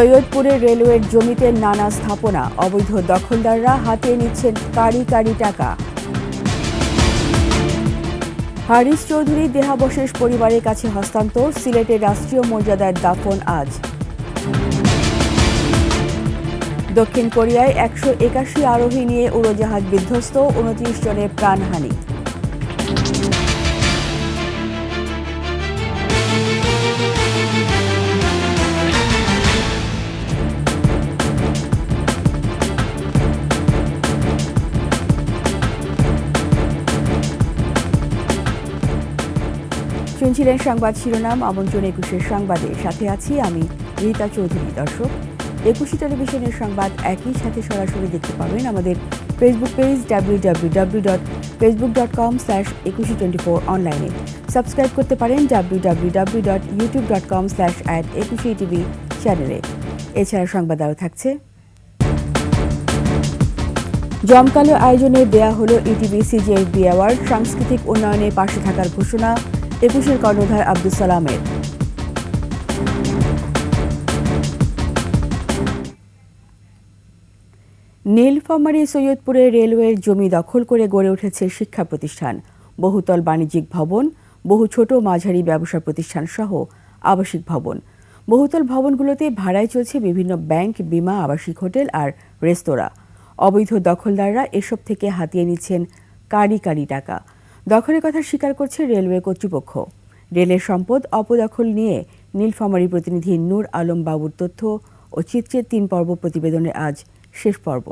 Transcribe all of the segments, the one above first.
সৈয়দপুরে রেলওয়ের জমিতে নানা স্থাপনা, অবৈধ দখলদাররা হাতিয়ে নিচ্ছেন কারি কারি টাকা। হারিস চৌধুরী দেহাবশেষ পরিবারের কাছে হস্তান্তর, সিলেটের রাষ্ট্রীয় মর্যাদার দাফন আজ। দক্ষিণ কোরিয়ায় 181 আরোহী নিয়ে উড়োজাহাজ বিধ্বস্ত, 29 জনের প্রাণহানি। শুনছিলেন সংবাদ শিরোনাম। আমন্ত্রণ 21 সংবাদে, সাথে আছি আমি রীতা চৌধুরী। দর্শক, 21 টেলিভিশনের সংবাদ একই সাথে সরাসরি দেখতে পাবেন আমাদের ফেসবুক পেজ www.facebook.com/2124 অনলাইনে। সাবস্ক্রাইব করতে পারেন www.youtube.com/@21tv চ্যানেলে। এছাড়া সংবাদ আরও থাকছে। জমকালো আয়োজনে দেয়া হলো ইটিভি সিজিএফবি অ্যাওয়ার্ড, সাংস্কৃতিক উন্নয়নে পাশে থাকার ঘোষণা 21-এর কর্ণধার আব্দুস সালামের। নীলফামারী সৈয়দপুরে রেলওয়ের জমি দখল করে গড়ে উঠেছে শিক্ষা প্রতিষ্ঠান, বহুতল বাণিজ্যিক ভবন, বহু ছোট মাঝারি ব্যবসা প্রতিষ্ঠান সহ আবাসিক ভবন। বহুতল ভবনগুলোতে ভাড়ায় চলছে বিভিন্ন ব্যাংক, বিমা, আবাসিক হোটেল আর রেস্তোরাঁ। অবৈধ দখলদাররা এসব থেকে হাতিয়ে নিচ্ছেন কারি কারি টাকা। দখলের কথা স্বীকার করছে রেলওয়ে কর্তৃপক্ষ। রেলের সম্পদ অপদখল নিয়ে নীলফামারী প্রতিনিধি নূর আলম বাবুর তথ্য ও চিত্রের 3 পর্ব প্রতিবেদনের আজ শেষ পর্ব।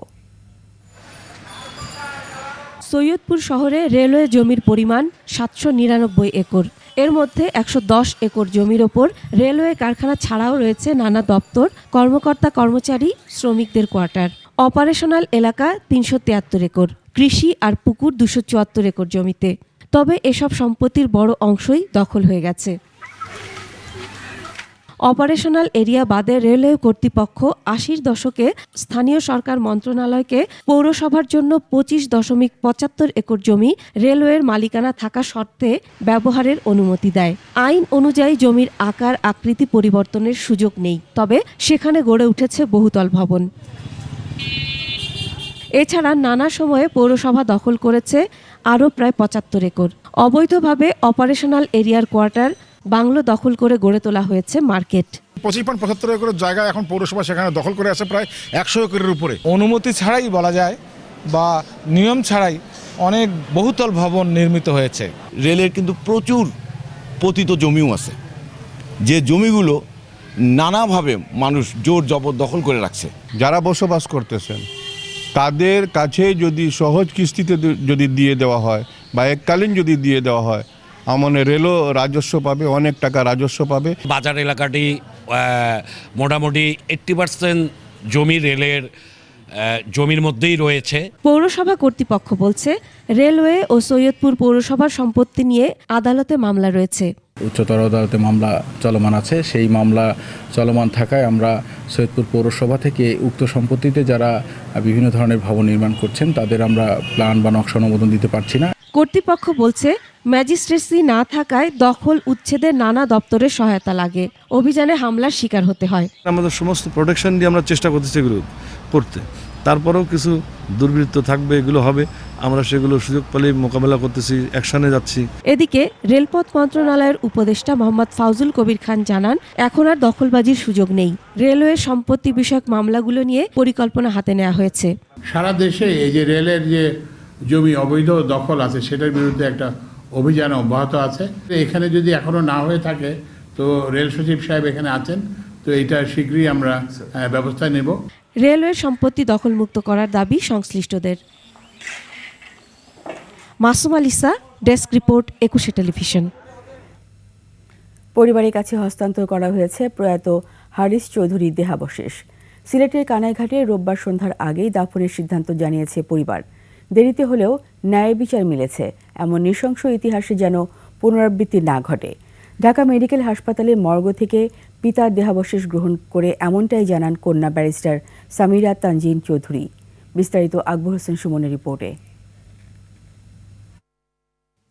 সৈয়দপুর শহরে রেলওয়ে জমির পরিমাণ 799 একর। এর মধ্যে 110 একর জমির ওপর রেলওয়ে কারখানা ছাড়াও রয়েছে নানা দপ্তর, কর্মকর্তা কর্মচারী, শ্রমিকদের কোয়ার্টার। অপারেশনাল এলাকা 373 একর, কৃষি আর পুকুর 274 একর জমিতে। তবে এসব সম্পত্তির বড় অংশই দখল হয়ে গেছে। অপারেশনাল এরিয়া বাদে রেলওয়ে কর্তৃপক্ষ 80-র দশকে স্থানীয় সরকার মন্ত্রণালয়কে পৌরসভার জন্য 25.75 একর জমি রেলওয়ের মালিকানা থাকা শর্তে ব্যবহারের অনুমতি দেয়। আইন অনুযায়ী জমির আকার আকৃতি পরিবর্তনের সুযোগ নেই, তবে সেখানে গড়ে উঠেছে বহুতল ভবন। এছাড়া নানা সময়ে পৌরসভা দখল করেছে আরও প্রায় 75 একর। অবৈধভাবে অপারেশনাল এরিয়ার কোয়ার্টার, বাংলো দখল করে গড়ে তোলা হয়েছে মার্কেট। 25.75 একরের জায়গা এখন পৌরসভা সেখানে দখল করে আছে প্রায় 100 একরের উপরে। অনুমতি ছাড়াই বলা যায় বা নিয়ম ছাড়াই অনেক বহুতল ভবন নির্মিত হয়েছে। রেলের কিন্তু প্রচুর পতিত জমিও আছে, যে জমিগুলো নানাভাবে মানুষ জোর জবরদখল করে রাখছে। যারা বসবাস করতেছেন তাদের কাছে যদি সহজ কিস্তিতে যদি দিয়ে দেওয়া হয় বা এককালীন যদি দিয়ে দেওয়া হয়, মানে রেলও রাজস্ব পাবে, অনেক টাকা রাজস্ব পাবে। বাজার এলাকাটি মোটামুটি 80% জমি রেলের জমির মধ্যেই রয়েছে। পৌরসভা কর্তৃপক্ষ বলছে, রেলওয়ে ও সৈয়দপুর পৌরসভার সম্পত্তি নিয়ে আদালতে মামলা রয়েছে। উচ্চতর আদালতে মামলা চলমান আছে। সেই মামলা চলমান থাকায় আমরা সৈয়দপুর পৌরসভা থেকে উক্ত সম্পত্তিতে যারা বিভিন্ন ধরনের ভবন নির্মাণ করছেন তাদের আমরা প্ল্যান বা নকশা অনুমোদন দিতে পারছি না। কর্তৃপক্ষ বলছে, ম্যাজিস্ট্রেসি না থাকায় দখল উচ্ছেদে নানা দপ্তরের সহায়তা লাগে, অভিযানে হামলার শিকার হতে হয়। আমাদের সমস্ত প্রোটেকশন দিয়ে আমরা চেষ্টা করতেছি এগুলো করতে, তারপরেও কিছু দুর্বৃত্ত থাকবে, এগুলো হবে, আমরা সেগুলো সুযোগ পেলে মোকাবেলা করতেছি, অ্যাকশনে যাচ্ছি। এদিকে রেলপথ মন্ত্রণালয়ের উপদেষ্টা মোহাম্মদ ফাউজুল কবির খান জানান, এখন আর দখলবাজির সুযোগ নেই। রেলওয়ে সম্পত্তি বিষয়ক মামলাগুলো নিয়ে পরিকল্পনা হাতে নেওয়া হয়েছে। সারা দেশে এই যে রেলের যে জমি অবৈধ দখল আছে সেটার বিরুদ্ধে একটা অভিযান অব্যাহত আছে। এখানে যদি এখনো না হয়ে থাকে তো রেল সচিব সাহেব এখানে আছেন, তো এটা শীঘ্রই আমরা ব্যবস্থা নেব। রেলওয়ের সম্পত্তি দখলমুক্ত করার দাবি সংশ্লিষ্টদের। Masum আলিসা, desk report, 21 television. পরিবারের কাছে হস্তান্তর করা হয়েছে প্রয়াত হারিস চৌধুরীর দেহাবশেষ। সিলেটের কানাইঘাটে রোববার সন্ধ্যার আগেই দাফনের সিদ্ধান্ত জানিয়েছে পরিবার। দেরিতে হলেও ন্যায় বিচার মিলেছে, এমন নৃশংস ইতিহাসে যেন পুনরাবৃত্তি না ঘটে। ঢাকা মেডিকেল হাসপাতালে মর্গ থেকে পিতার দেহাবশেষ গ্রহণ করে এমনটাই জানান কন্যা ব্যারিস্টার সামিরা তানজিন চৌধুরী। বিস্তারিত আকবর হোসেন সুমনের রিপোর্টে।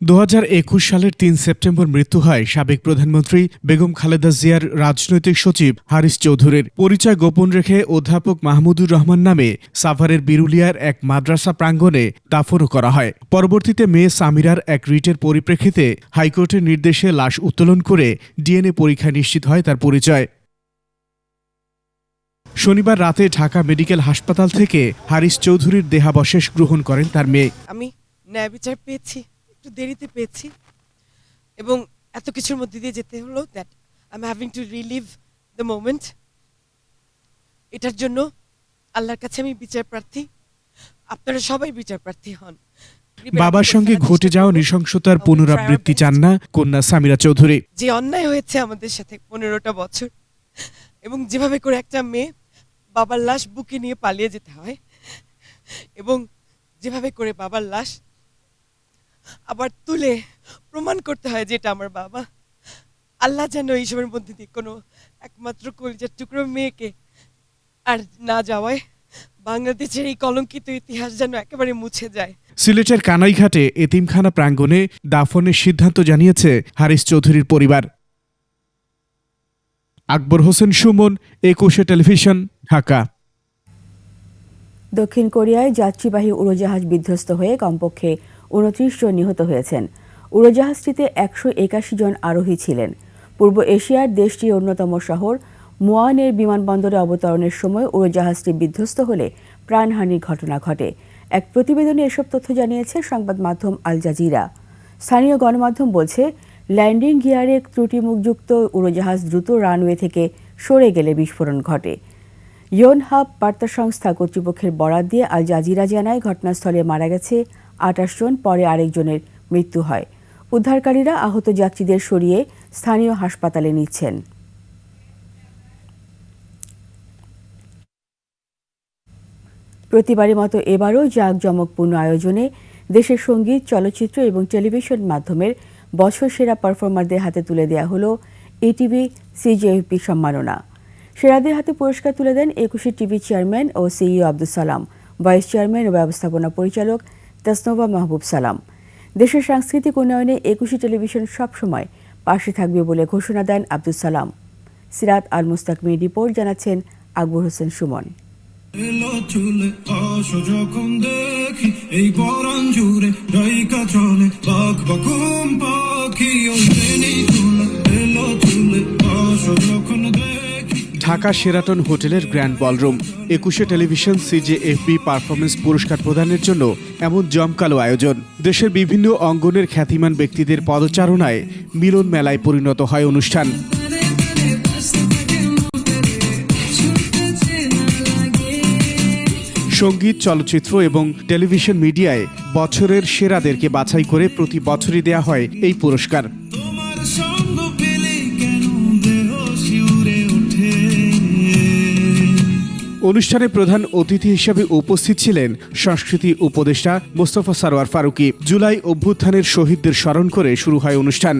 2021 সালের 3 সেপ্টেম্বর মৃত্যু হয় সাবেক প্রধানমন্ত্রী বেগম খালেদা জিয়ার রাজনৈতিক সচিব হারিস চৌধুরীর। পরিচয় গোপন রেখে অধ্যাপক মাহমুদুর রহমান নামে সাভারের বিরুলিয়ার এক মাদ্রাসা প্রাঙ্গণে দাফনও করা হয়। পরবর্তীতে মেয়ে সামিরার এক রিটের পরিপ্রেক্ষিতে হাইকোর্টের নির্দেশে লাশ উত্তোলন করে ডিএনএ পরীক্ষা নিশ্চিত হয় তার পরিচয়। শনিবার রাতে ঢাকা মেডিকেল হাসপাতাল থেকে হারিস চৌধুরীর দেহাবশেষ গ্রহণ করেন তার মেয়ে। আমি ন্যায় বিচার পেয়েছি, একটু দেরিতে পেয়েছি, এবং এত কিছুর মধ্যে দিয়ে যেতে হলো that I am having to relive the moment. এটার জন্য আল্লাহর কাছে আমি বিচার প্রার্থী, আপনারা সবাই বিচার প্রার্থী হন। বাবার সঙ্গে ঘটে যাওয়া নৃশংসতার পুনরাবৃত্তি চান না কন্যা সামিরা চৌধুরী। যে অন্যায় হয়েছে আমাদের সাথে 15টা বছর, এবং যেভাবে করে একটা মেয়ে বাবার লাশ বুকে নিয়ে পালিয়ে যেতে হয়, এবং যেভাবে করে বাবার লাশ আবার তুলে প্রমাণ করতে হয় যে এটা আমার বাবা, আল্লাহ যেন এইসবের মধ্যে দিয়ে কোনো একমাত্র কলিজার টুকরো মেয়েকে আর না যাওয়ায় বাংলাদেশের এই কলঙ্কিত ইতিহাস যেন একেবারে মুছে যায়। সিলেটের কানাইঘাটে এতিমখানা প্রাঙ্গণে দাফনের সিদ্ধান্ত জানিয়েছে হারিস চৌধুরীর পরিবার। আকবর হোসেন সুমন, 21 টেলিভিশন, ঢাকা। দক্ষিণ কোরিয়ায় যাত্রীবাহী উড়োজাহাজ বিধ্বস্ত হয়ে কমপক্ষে 29 জন নিহত হয়েছেন। উড়োজাহাজটিতে 181 জন আরোহী ছিলেন। পূর্ব এশিয়ার দেশটির অন্যতম শহর মুয়ানের বিমানবন্দরে অবতরণের সময় উড়োজাহাজটি বিধ্বস্ত হলে প্রাণহানির ঘটনা ঘটে। এক প্রতিবেদনে এসব তথ্য জানিয়েছে সংবাদ মাধ্যম আল জাজিরা। স্থানীয় গণমাধ্যম বলছে, ল্যান্ডিং গিয়ারে ত্রুটিমুখযুক্ত উড়োজাহাজ দ্রুত রানওয়ে থেকে সরে গেলে বিস্ফোরণ ঘটে। ইয়োনহাপ বার্তা সংস্থা কর্তৃপক্ষের বরাত দিয়ে আল জাজিরা জানায়, ঘটনাস্থলে মারা গেছে 28 জন, পরে আরেকজনের মৃত্যু হয়। উদ্ধারকারীরা আহত যাত্রীদের সরিয়ে স্থানীয় হাসপাতালে নিচ্ছেন। প্রতিবারের মতো এবারও জাঁকজমকপূর্ণ আয়োজনে দেশের সঙ্গীত, চলচ্চিত্র এবং টেলিভিশন মাধ্যমের বছর সেরা পারফর্মারদের হাতে তুলে দেওয়া হলো ইটিভি সিজেএফপি সম্মাননা। সেরাদের হাতে পুরস্কার তুলে দেন 21 টিভি চেয়ারম্যান ও CEO Abdus Salam, vice chairman ও ব্যবস্থাপনা পরিচালক তাসনোভা মাহবুব সালাম। দেশের সাংস্কৃতিক উন্নয়নে 21 টেলিভিশন সবসময় পাশে থাকবে বলে ঘোষণা দেন আব্দুস সালাম। সিরাত আল মুস্তাকমির রিপোর্ট, জানাচ্ছেন আকবর হোসেন সুমন। ঢাকা শেরাটন হোটেলের grand ballroom. 21 television CJFB performance পুরস্কার প্রদানের জন্য এমন জমকালো আয়োজন। দেশের বিভিন্ন অঙ্গনের খ্যাতিমান ব্যক্তিদের পদচারণায় মিলন মেলায় পরিণত হয় অনুষ্ঠান। সঙ্গীত, চলচ্চিত্র এবং টেলিভিশন মিডিয়ায় বছরের সেরাদেরকে বাছাই করে প্রতি বছরই দেয়া হয় এই পুরস্কার। অনুষ্ঠানে প্রধান অতিথি হিসেবে উপস্থিত ছিলেন সংস্কৃতি উপদেষ্টা মোস্তফা সরওয়ার ফারুকী। জুলাই অভ্যুত্থানের শহীদদের স্মরণ করে শুরু হয় অনুষ্ঠান।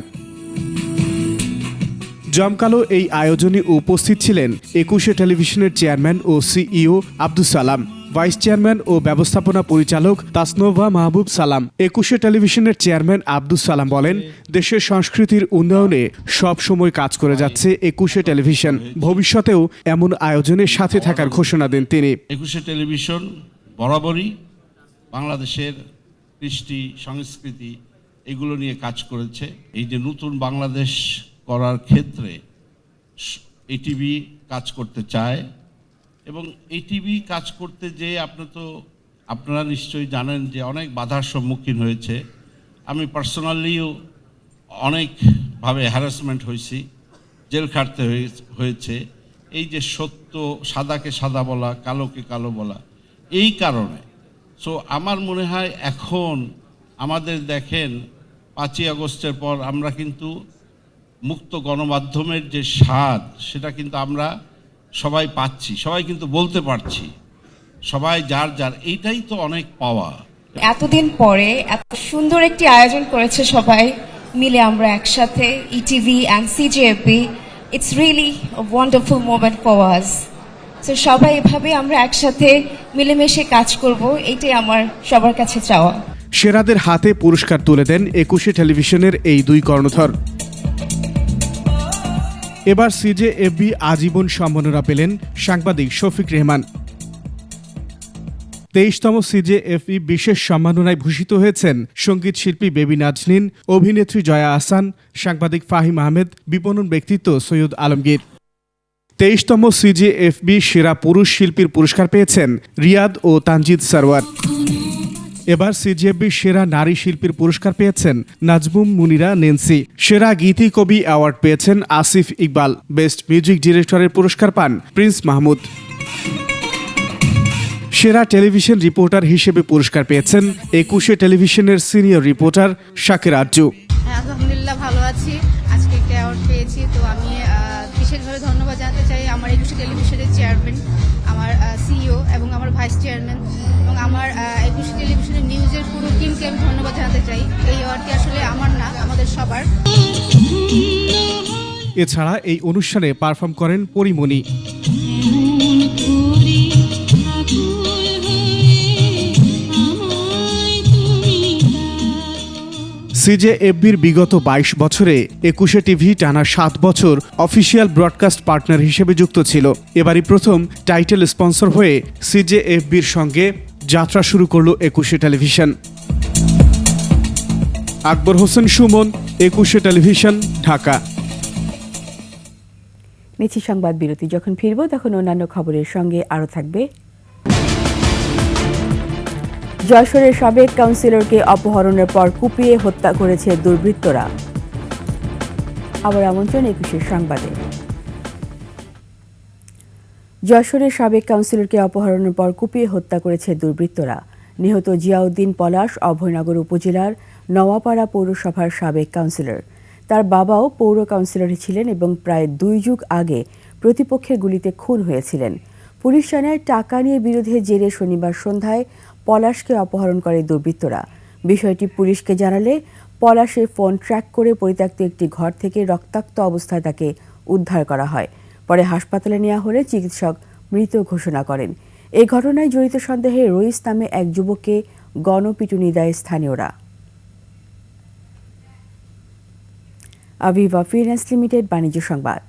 জমকালো এই আয়োজনে উপস্থিত ছিলেন 21 টেলিভিশনের চেয়ারম্যান ও CEO Abdus Salam, vice chairman ও ব্যবস্থাপনা পরিচালক তাসনোভা মাহবুব সালাম। 21 টেলিভিশনের চেয়ারম্যান আব্দুস সালাম বলেন, দেশের সংস্কৃতির উন্নয়নে সব সময় কাজ করে যাচ্ছে 21 টেলিভিশন। ভবিষ্যতেও এমন আয়োজনের সাথে থাকার ঘোষণা দেন তিনি। 21 টেলিভিশন বরাবরই বাংলাদেশের কৃষ্টি, সংস্কৃতি এগুলো নিয়ে কাজ করেছে। এই যে নতুন বাংলাদেশ করার ক্ষেত্রে ইটিভি কাজ করতে চায়, এবং ইটিভি কাজ করতে যে আপনারা নিশ্চয়ই জানেন যে অনেক বাধার সম্মুখীন হয়েছে। আমি পার্সোনালিও অনেকভাবে হ্যারাসমেন্ট হয়েছি, জেল খাটতে হয়েছে। এই যে সত্য, সাদাকে সাদা বলা, কালোকে কালো বলা, এই কারণে। সো আমার মনে হয় এখন আমাদের দেখেন 5ই আগস্টের পর আমরা কিন্তু মুক্ত গণমাধ্যমের যে স্বাদ, সেটা কিন্তু আমরা সবাই পাচ্ছি, সবাই কিন্তু বলতে পারছি, সবাই যার যার, এইটাই তো অনেক পাওয়া। এতদিন পরে এত সুন্দর একটি আয়োজন করেছে সবাই মিলে আমরা একসাথে, ETV and CJFB. It's really a wonderful moment for us. So সবাই এভাবে আমরা একসাথে মিলেমিশে কাজ করব, এইটাই আমার সবার কাছে চাওয়া। সেরাদের হাতে পুরস্কার তুলে দেন 21শে টেলিভিশনের এই দুই কর্ণধার। এবার সিজেএফবি আজীবন সম্মাননা পেলেন সাংবাদিক শফিক রেহমান। 23তম সিজেএফবি বিশেষ সম্মাননায় ভূষিত হয়েছেন সঙ্গীত শিল্পী বেবি নাজনীন, অভিনেত্রী জয়া আহসান, সাংবাদিক ফাহিম আহমেদ, বিপণন ব্যক্তিত্ব সৈয়দ আলমগীর। 23তম সিজেএফবি সেরা পুরুষ শিল্পীর পুরস্কার পেয়েছেন রিয়াদ ও তানজিদ সরওয়ার। এবার সিজেএফবি সেরা নারী শিল্পীর পুরস্কার পেয়েছেন নাজমুম মুনিরা নেন্সি। সেরা গীতি কবি অ্যাওয়ার্ড পেয়েছেন আসিফ ইকবাল। বেস্ট মিউজিক ডিরেক্টরের পুরস্কার পান প্রিন্স মাহমুদ। সেরা টেলিভিশন রিপোর্টার হিসেবে পুরস্কার পেয়েছেন 21শে টেলিভিশনের সিনিয়র রিপোর্টার শাকির আরজু। আলহামদুলিল্লাহ ভালো আছি, আজকে একটা অ্যাওয়ার্ড পেয়েছি। তো আমি বিশেষভাবে ধন্যবাদ জানাতে চাই আমার 21শে টেলিভিশনের চেয়ারম্যান, আমার সিইও এবং আমার ভাইস চেয়ারম্যান এবং আমার 21শে টেলিভিশনের নিউজের পুরো টিমকে আমি ধন্যবাদ জানাতে চাই। এই অ্যাওয়ার্ডটি আসলে আমার না, আমাদের সবার। এছাড়া এই অনুষ্ঠানে পারফর্ম করেন পরিমণি। সিজেএফবির বিগত 22 বছরে 21শে টিভি টানা 7 বছর অফিসিয়াল ব্রডকাস্ট পার্টনার হিসেবে যুক্ত ছিল। এবারই প্রথম টাইটেল স্পন্সর হয়ে সিজেএফবির সঙ্গে যাত্রা শুরু করল 21শে টেলিভিশন। আকবর হোসেন সুমন, 21শে টেলিভিশন, ঢাকা। নিচ্ছি সংবাদ বিরতি। যখন ফিরব তখন অন্যান্য খবরের সঙ্গে আরও থাকবে। যশোরের সাবেক কাউন্সিলরকে অপহরণের পর কুপিয়ে হত্যা করেছে দুর্বৃত্তরা। আবার আমন্ত্রণ 21শে সংবাদে। যশোরের সাবেক কাউন্সিলরকে অপহরণের পর কুপিয়ে হত্যা করেছে দুর্বৃত্তরা। নিহত জিয়াউদ্দিন পলাশ অভয়নগর উপজেলার নওয়াপাড়া পৌরসভার সাবেক কাউন্সিলর। তার বাবাও পৌর কাউন্সিলরই ছিলেন এবং প্রায় 2 যুগ আগে প্রতিপক্ষের গুলিতে খুন হয়েছিলেন। পুলিশ জানায় টাকা নিয়ে বিরোধের জেরে শনিবার সন্ধ্যায় পলাশকে অপহরণ করে দুর্বৃত্তরা। বিষয়টি পুলিশকে জানালে পলাশের ফোন ট্র্যাক করে পরিত্যক্ত একটি ঘর থেকে রক্তাক্ত অবস্থায় তাকে উদ্ধার করা হয়। পরে হাসপাতালে নেওয়া হলে চিকিৎসক মৃত ঘোষণা করেন। এই ঘটনায় জড়িত সন্দেহে রইস নামে এক যুবককে গণপিটুনি দেয় স্থানীয়রা। আভিভা ফিন্যান্স লিমিটেড বাণিজ্য সংবাদ।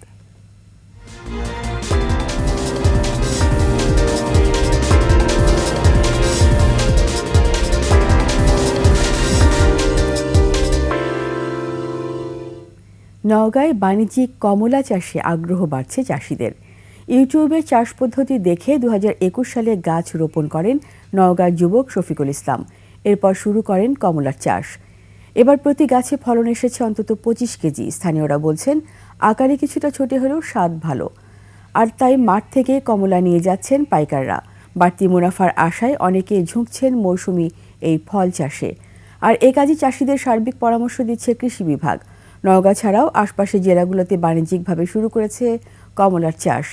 নওগাঁয় বাণিজ্যিক কমলা চাষে আগ্রহ বাড়ছে চাষিদের। ইউটিউবে চাষ পদ্ধতি দেখে 2021 সালে গাছ রোপণ করেন নওগাঁর যুবক শফিকুল ইসলাম। এরপর শুরু করেন কমলার চাষ। এবার প্রতি গাছে ফলন এসেছে অন্তত 25 কেজি। স্থানীয়রা বলছেন আকারে কিছুটা ছোট হলেও স্বাদ ভালো, আর তাই মাঠ থেকে কমলা নিয়ে যাচ্ছেন পাইকাররা। বাড়তি মুনাফার আশায় অনেকে ঝুঁকছেন মৌসুমি এই ফল চাষে। আর এ কাজে চাষিদের সার্বিক পরামর্শ দিচ্ছে কৃষি বিভাগ। নওগাঁ ছাড়াও আশপাশের জেলাগুলোতে বাণিজ্যিকভাবে শুরু করেছে কমলার চাষ।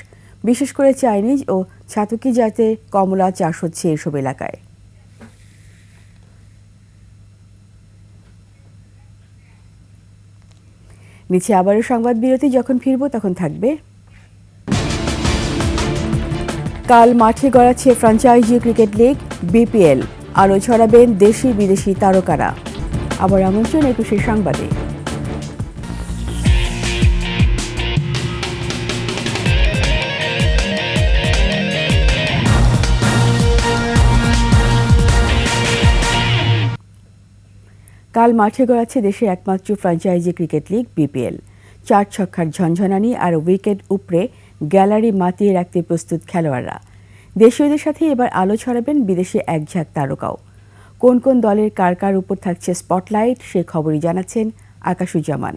বিশেষ করে চাইনিজ ও ছাতকি জাতের কমলা চাষ হচ্ছে এসব এলাকায়। নিচে আবারও সংবাদ বিরতি। যখন ফিরব তখন থাকবে। কাল মাঠে গড়াচ্ছে ফ্র্যাঞ্চাইজি ক্রিকেট লিগ বিপিএল। আলো ছড়াবেন দেশি বিদেশি তারকারা। আবার আমন্ত্রণ 21শে সংবাদে। কাল মাঠে গড়াচ্ছে দেশের একমাত্র ফ্র্যাঞ্চাইজি ক্রিকেট লিগ বিপিএল। 4 ছক্কার ঝনঝনানি আর উইকেট উপড়ে গ্যালারি মাতিয়ে রাখতে প্রস্তুত খেলোয়াড়রা। দেশীয়দের সাথে এবার আলো ছড়াবেন বিদেশি একঝাঁক তারকাও। কোন কোন দলের কার কার উপর থাকছে স্পটলাইট, সে খবরই জানাচ্ছেন আকাশুজ্জামান।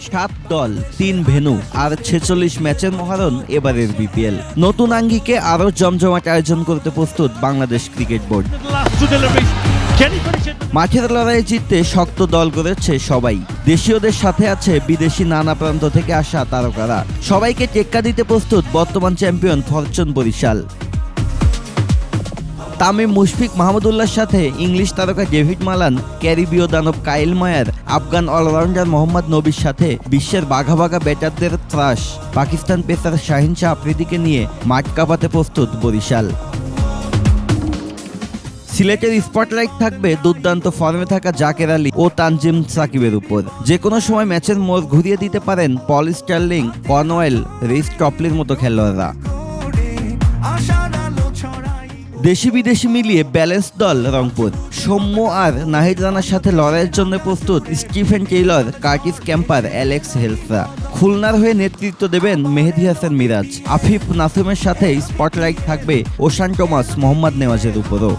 7 দল, 3 ভেন্যু আর 46 ম্যাচের মহারণ এবারের বিপিএল। নতুন আঙ্গিকে আরও জমজমাট আয়োজন করতে প্রস্তুত বাংলাদেশ ক্রিকেট বোর্ড। মাঠের লড়াইয়ে জিততে শক্ত দল গড়েছে সবাই। দেশীয়দের সাথে আছে বিদেশি নানা প্রান্ত থেকে আসা তারকারা। সবাইকে টেক্কা দিতে প্রস্তুত বর্তমান চ্যাম্পিয়ন ফরচুন বরিশাল। তামিম মুশফিক মাহমুদুল্লাহর সাথে ইংলিশ তারকা ডেভিড মালান, ক্যারিবীয় দানব কাইল ময়ার, আফগান অলরাউন্ডার মোহাম্মদ নবীর সাথে বিশ্বের বাঘা বাঘা ব্যাটারদের ত্রাস। পাকিস্তান পেসার শাহিন শাহ আফ্রিদিকে নিয়ে মাঠ কাঁপাতে প্রস্তুত বরিশাল। সিলেটের স্পটলাইট থাকবে দুর্দান্ত ফর্মে থাকা জাকের আলী ও তানজিম সাকিবের উপর। যে কোনো সময় ম্যাচের মোড় ঘুরিয়ে দিতে পারেন পল স্টার্লিং, কর্নওয়েল, রিস টপলির মতো খেলোয়াড়রা। দেশি বিদেশি মিলিয়ে ব্যালেন্স দল রংপুর। সৌম্য আর নাহিদ রানার সাথে লড়াইয়ের জন্য প্রস্তুত Stephen Taylor, Curtis Campher, Alex হেলসরা। খুলনার হয়ে নেতৃত্ব দেবেন মেহেদী হাসান মিরাজ। আফিফ নাসুমের সাথে স্পটলাইট থাকবে ওশান টমাস, মোহাম্মদ নেওয়াজের উপরও।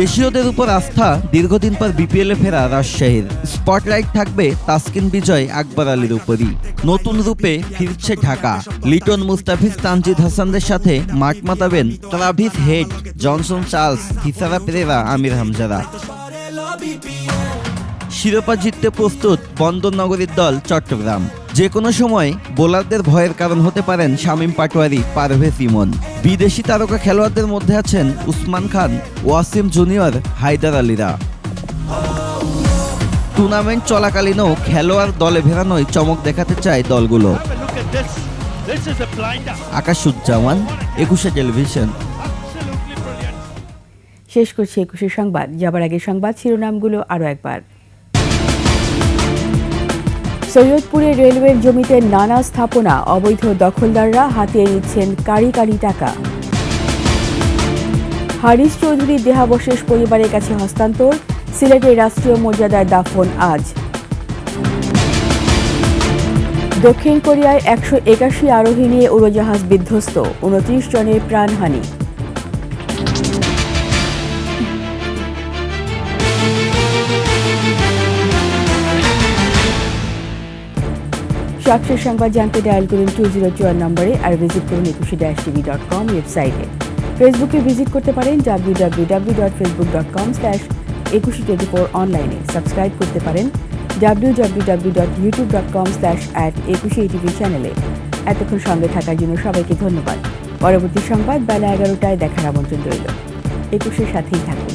দেশীয়দের উপর আস্থা দীর্ঘদিন পর বিপিএলে ফেরা রাজশাহীর। স্পটলাইট থাকবে তাসকিন বিজয়, আকবর আলীর উপরই। নতুন রূপে ফিরছে ঢাকা। লিটন, মুস্তাফিজ, তানজিদ হাসানদের সাথে মাঠ মাতাবেন Travis Head, Johnson Charles, Thisara Perera, Amir হামজারা। শিরোপা জিততে প্রস্তুত বন্দরনগরীর দল চট্টগ্রাম। যে কোনো সময় বোলারদের ভয়ের কারণ হতে পারেন শামীম পাটোয়ারি, পারভেজ ইমন। বিদেশি তারকা খেলোয়াড়দের মধ্যে আছেন উসমান খান, ওয়াসিম জুনিয়র, হায়দার আলীরা। টুর্নামেন্ট চলাকালীনও খেলোয়াড় দলে ভেড়ানোয় চমক দেখাতে চায় দলগুলো। আকাশুজ্জামান, 21 টেলিভিশন। শেষ করছি 21 সংবাদ। যাবার আগে সংবাদ শিরোনামগুলো আরও একবার। সৈয়দপুরে রেলওয়ের জমিতে নানা স্থাপনা, অবৈধ দখলদাররা হাতিয়ে নিচ্ছেন কারি কারি টাকা। হারিস চৌধুরীর দেহাবশেষ পরিবারের কাছে হস্তান্তর, সিলেটের রাষ্ট্রীয় মর্যাদায় দাফন আজ। দক্ষিণ কোরিয়ায় 181 আরোহী নিয়ে উড়োজাহাজ বিধ্বস্ত, 29 জনের প্রাণহানি। সবশেষ সংবাদ জানতে ডায়াল করুন 2024 নম্বরে আর ভিজিট করুন 21-tv.com ওয়েবসাইটে। ফেসবুকে ভিজিট করতে পারেন www.facebook.com/2124 অনলাইনে। সাবস্ক্রাইব করতে পারেন www.youtube.com/@21tv চ্যানেলে। এতক্ষণ সঙ্গে থাকার জন্য সবাইকে ধন্যবাদ। পরবর্তী সংবাদ বেলা 11টায় দেখার আমন্ত্রণ রইল। 21-এর সাথেই থাকুন।